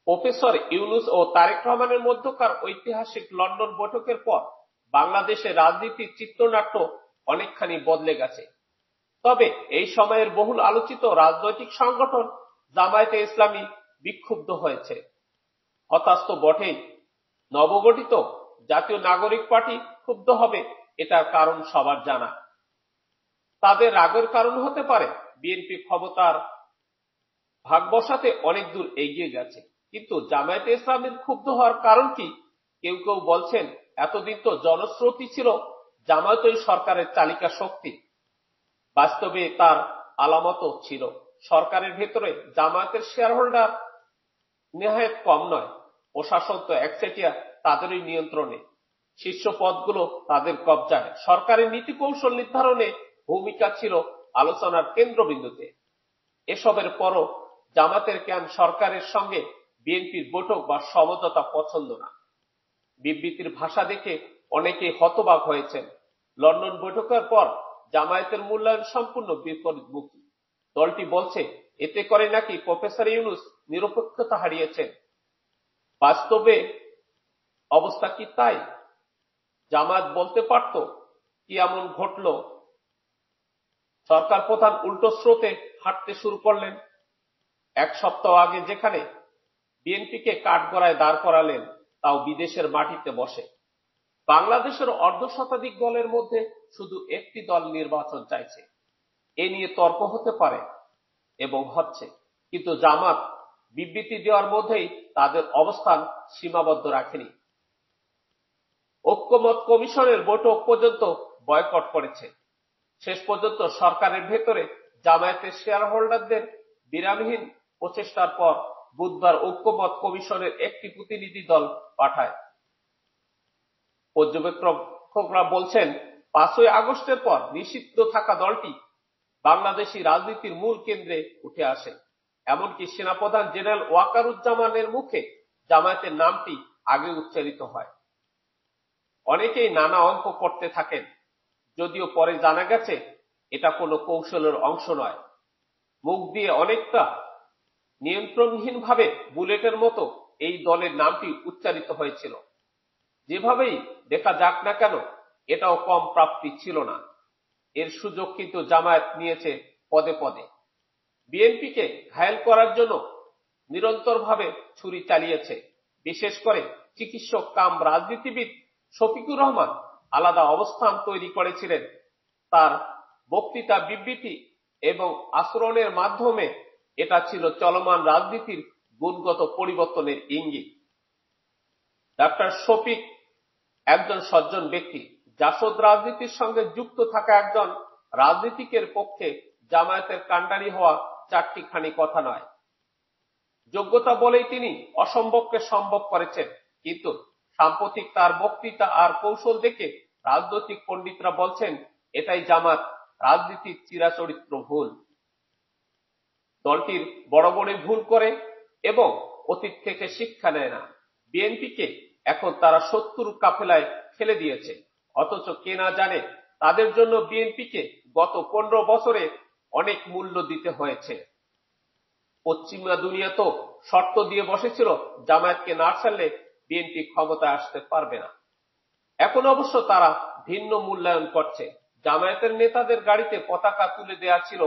Professor Yunus ও তারেক রহমানের মধ্যকার ঐতিহাসিক লন্ডন বৈঠকের পর বাংলাদেশের রাজনীতির চিত্রনাট্য অনেকখানি বদলে গেছে। তবে এই সময়ের বহুল আলোচিত রাজনৈতিক সংগঠন জামায়াতে ইসলামী বিক্ষুব্ধ হয়েছে। হতাশ তো বটেই, নবগঠিত জাতীয় নাগরিক পার্টি ক্ষুব্ধ হবে, এটার কারণ সবার জানা। তাদের রাগের কারণ হতে পারে বিএনপি ক্ষমতার ভাগ বসাতে অনেক দূর এগিয়ে গেছে। কিন্তু জামায়াতে ইসলামীর ক্ষুব্ধ হওয়ার কারণ কি? কেউ কেউ বলছেন, এতদিন তো জনস্রোতই ছিল জামায়াতই সরকারের চালিকা শক্তি। বাস্তবে তার আলামতও ছিল। সরকারের ভেতরে জামায়াতের শেয়ার হোল্ডার নেহায়েত কম নয়। প্রশাসন তো একচেটিয়া তাদেরই নিয়ন্ত্রণে, শীর্ষ পদগুলো তাদের কবজায়। সরকারের নীতি কৌশল নির্ধারণে ভূমিকা ছিল আলোচনার কেন্দ্রবিন্দুতে। এসবের পরও জামাতের কেন সরকারের সঙ্গে বিএনপির বৈঠক বা সমঝোতা পছন্দ না? বিবৃতির ভাষা দেখে অনেকেই হতবাক হয়েছেন। লন্ডন বৈঠকের পর জামায়াতের মূল্যায়ন সম্পূর্ণ বিপরীতমুখী। দলটি বলছে এতে করে নাকি প্রফেসর ইউনূস নিরপেক্ষতা হারিয়েছেন। বাস্তবে অবস্থা কি তাই? জামায়াত বলতে পারত, কি এমন ঘটল? সরকার প্রধান উল্টো স্রোতে হাঁটতে শুরু করলেন। এক সপ্তাহ আগে যেখানে বিএনপিকে কাঠগড়ায় দাঁড় করালেন, তাও বিদেশের মাটিতে বসে। বাংলাদেশের অর্ধশতাধিক দলের মধ্যে শুধু একটি দল নির্বাচন চাইছে। এ নিয়ে তর্ক হতে পারে এবং হচ্ছে, কিন্তু জামাত বিবৃতি দেওয়ার মধ্যেই তাদের অবস্থান সীমাবদ্ধ রাখেনি। ঐক্যমত কমিশনের বৈঠক পর্যন্ত বয়কট করেছে। শেষ পর্যন্ত সরকারের ভেতরে জামায়াতের শেয়ার হোল্ডারদের বিরামহীন প্রচেষ্টার পর বুধবার ঐক্যমত কমিশনের একটি প্রতিনিধি দল পাঠায়। পর্যবেক্ষকরা বলছেন, 5ই আগস্টের পর নিষিদ্ধ থাকা দলটি বাংলাদেশি রাজনীতির মূল কেন্দ্রে উঠে আসে। এমনকি সেনাপ্রধান জেনারেল ওয়াকারুজ্জামানের মুখে জামায়াতের নামটি আগে উচ্চারিত হয়। অনেকেই নানা অঙ্ক করতে থাকেন, যদিও পরে জানা গেছে এটা কোনো কৌশলের অংশ নয়। মুখ দিয়ে অনেকটা নিয়ন্ত্রণহীনভাবে বুলেটের মতো এই দলের নামটি উচ্চারিত হয়েছিল। যেভাবেই দেখা যাক না কেন, এটাও কম প্রাপ্তি ছিল না। এর সুযোগ কিন্তু জামায়াত নিয়েছে পদে পদে। বিএনপিকে ঘায়েল করার জন্য নিরন্তরভাবে ছুরি চালিয়েছে। বিশেষ করে চিকিৎসক কাম রাজনীতিবিদ শফিকুর রহমান আলাদা অবস্থান তৈরি করেছিলেন। তার বক্তৃতা, বিবৃতি এবং আচরণের মাধ্যমে এটা ছিল চলমান রাজনীতির গুণগত পরিবর্তনের ইঙ্গিত। ডাক্তার শফিক একজন সজ্জন ব্যক্তি। জাসদ রাজনীতির সঙ্গে যুক্ত থাকা একজন রাজনীতিকের পক্ষে জামায়াতের কাণ্ডারি হওয়া চারটিখানি কথা নয়। যোগ্যতা বলেই তিনি অসম্ভবকে সম্ভব করেছেন। কিন্তু সাম্প্রতিক তার বক্তৃতা আর কৌশল দেখে রাজনৈতিক পণ্ডিতরা বলছেন, এটাই জামাত রাজনীতির চিরাচরিত্র ভুল। দলটির বড় বড় ভুল করে এবং অতীত থেকে শিক্ষা নেয় না। বিএনপিকে এখন তারা শত্রুর কাফেলায় ফেলে দিয়েছে। অথচ কে না জানে তাদের জন্য বিএনপিকে গত 15 বছরে অনেক মূল্য দিতে হয়েছে। পশ্চিমা দুনিয়া তো শর্ত দিয়ে বসেছিল, জামায়াতকে না ছাড়লে বিএনপি ক্ষমতায় আসতে পারবে না। এখন অবশ্য তারা ভিন্ন মূল্যায়ন করছে। জামায়াতের নেতাদের গাড়িতে পতাকা তুলে দেওয়া ছিল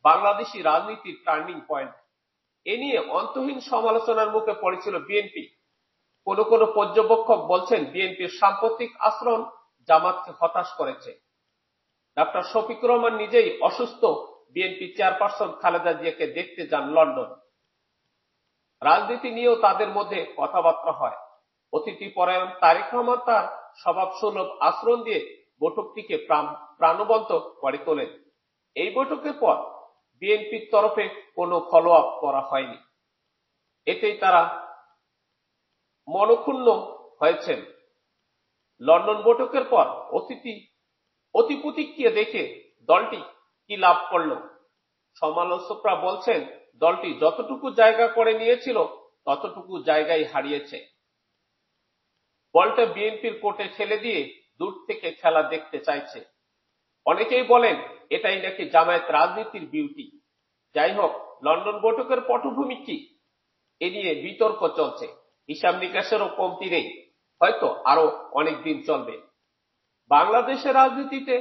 বাংলাদেশি রাজনীতির টার্নিং পয়েন্ট। এ নিয়ে অন্তহীন সমালোচনার মুখে পড়েছিল বিএনপি। কোন কোন পর্যবেক্ষক বলছেন, বিএনপির সাম্প্রতিক আচরণ জামাতকে হতাশ করেছে। ডাক্তার শফিকুর রহমান নিজেই অসুস্থ বিএনপি চেয়ারপারসন খালেদা জিয়াকে দেখতে যান লন্ডন। রাজনীতি নিয়েও তাদের মধ্যে কথাবার্তা হয়। অতিথি পরায়ণ তারেক রহমান তার স্বভাবসুলভ আচরণ দিয়ে বৈঠকটিকে প্রাণবন্ত করে তোলেন। এই বৈঠকের পর বিএনপির তরফে কোনো ফলো আপ করা হয়নি। এতেই তারা মনক্ষুণ্ণ হয়েছেন। লন্ডন বৈঠকের পর অতি প্রতিক্রিয়া দেখে দলটি কি লাভ করল? সমালোচকরা বলছেন, দলটি যতটুকু জায়গা করে নিয়েছিল ততটুকু জায়গায় হারিয়েছে। বলটা বিএনপির কোর্টে ঠেলে দিয়ে দূর থেকে খেলা দেখতে চাইছে। অনেকেই বলেন, এটাই নাকি জামায়াত রাজনীতির বিউটি। যাই হোক, লন্ডন বৈঠকের পটভূমি কি? এ নিয়ে বিতর্ক চলছে, হিসাব নিকাশেরও কমতি নেই, হয়তো আরো অনেক দিন চলবে। বাংলাদেশের রাজনীতিতে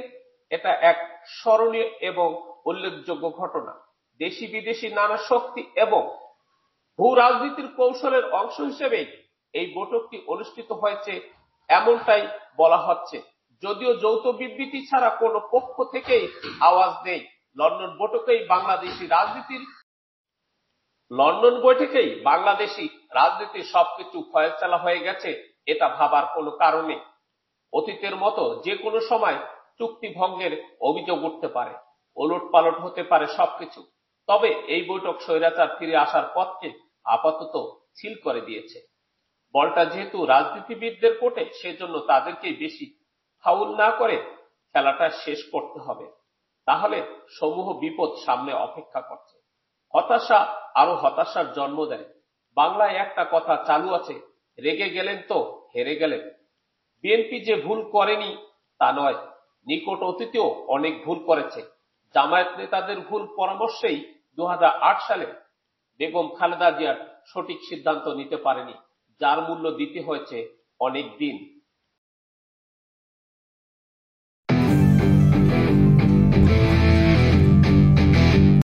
এটা এক স্মরণীয় এবং উল্লেখযোগ্য ঘটনা। দেশি বিদেশি নানা শক্তি এবং ভূ রাজনীতির কৌশলের অংশ হিসেবে এই বৈঠকটি অনুষ্ঠিত হয়েছে এমনটাই বলা হচ্ছে। যদিও যৌথ বিবৃতি ছাড়া কোনো পক্ষ থেকেই আওয়াজ নেই। লন্ডন বৈঠকেই বাংলাদেশি রাজনীতির সবকিছু ফয়সালা হয়ে গেছে, এটা ভাবার কোনো কারণ নেই। অতীতের মতো যে কোনো সময় চুক্তি ভঙ্গের অভিযোগ উঠতে পারে, ওলটপালট হতে পারে সবকিছু। তবে এই বৈঠক স্বৈরাচার ফিরে আসার পথকে আপাতত সিল করে দিয়েছে। বলটা যেহেতু রাজনীতিবিদদের কোর্টে, সেজন্য তাদেরকেই বেশি ফাউল না করে খেলাটা শেষ করতে হবে, তাহলে সমূহ বিপদ সামনে অপেক্ষা করছে। হতাশা আরো হতাশার জন্ম দেয়। বাংলায় একটা কথা চালু আছে, রেগে গেলেন তো হেরে গেলেন। বিএনপি যে ভুল করেনি তা নয়, নিকট অতীতেও অনেক ভুল করেছে। জামায়াত নেতাদের ভুল পরামর্শেই 2008 সালে বেগম খালেদা জিয়ার সঠিক সিদ্ধান্ত নিতে পারেনি, যার মূল্য দিতে হয়েছে অনেক দিন।